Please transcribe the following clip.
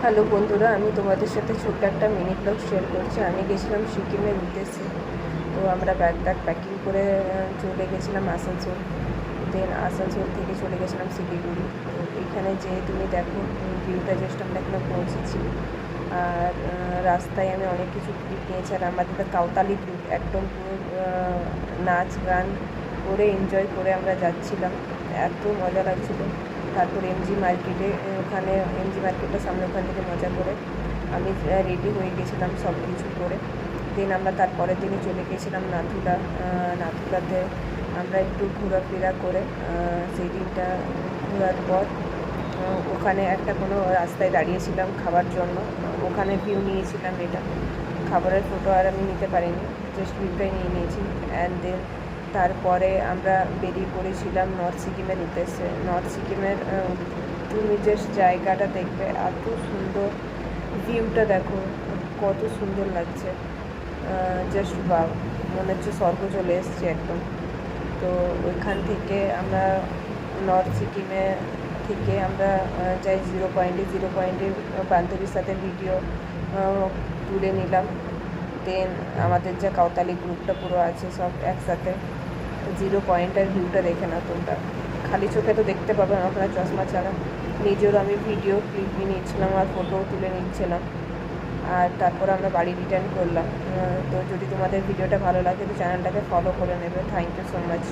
Hello বন্ধুরা, আমি তোমাদের সাথে ছোট্ট একটা মিনি ব্লগ শেয়ার করছি। আমি গেছিলাম সিকিমের উদ্দেশ্যে। তো আমরা ব্যাগ প্যাকিং করে চলে গেছিলাম আসানসোল। দেন আসানসোল থেকে চলে গেছিলাম শিলিগুড়ি। তো এইখানে যে তুমি দেখো ভিউটা, জাস্ট আমরা এখানে পৌঁছেছি। আর রাস্তায় আমি অনেক কিছু ক্লিপ নিয়েছি। আর আমাদের কাউতালি গ্রুপ একদম পুরো নাচ গান করে এনজয় করে আমরা যাচ্ছিলাম। এত মজা লাগছিলো। তারপর এমজি মার্কেটে, ওখানে এমজি মার্কেটের সামনে ওখান থেকে মজা করে আমি রেডি হয়ে গেছিলাম সব কিছু করে। দেন আমরা তারপরের দিনে চলে গেছিলাম নাথুলাতে আমরা একটু ঘোরাফেরা করে সেই দিনটা ঘোরার পর ওখানে একটা কোনো রাস্তায় দাঁড়িয়েছিলাম খাবার জন্য। ওখানে ভিউ নিয়েছিলাম। এটা খাবারের ফটো আর আমি নিতে পারিনি, জাস্ট ভিউটাই নিয়েছি। অ্যান্ড দেন তারপরে আমরা বেরিয়ে পড়েছিলাম নর্থ সিকিমের উদ্দেশ্যে। নর্থ সিকিমের তুমি জাস্ট জায়গাটা দেখবে, এত সুন্দর ভিউটা দেখো, কত সুন্দর লাগছে। জাস্ট বাও, মনে হচ্ছে স্বর্গ চলে এসছে একদম। তো ওইখান থেকে আমরা নর্থ সিকিমে থেকে আমরা যাই জিরো পয়েন্টে বান্ধবীর সাথে ভিডিও তুলে নিলাম। দেন আমাদের যে কাউতালি গ্রুপটা পুরো আছে সব একসাথে জিরো পয়েন্টের ভিউটা দেখে না তোমরা, খালি চোখে তো দেখতে পাবে না আপনার চশমা ছাড়া। নিজেরও আমি ভিডিও ক্লিপ নিচ্ছিলাম আর ফটোও তুলে নিচ্ছিলাম। আর তারপর আমরা বাড়ি রিটার্ন করলাম। তো যদি তোমাদের ভিডিওটা ভালো লাগে তো চ্যানেলটাকে ফলো করে নেবে। Thank you so much.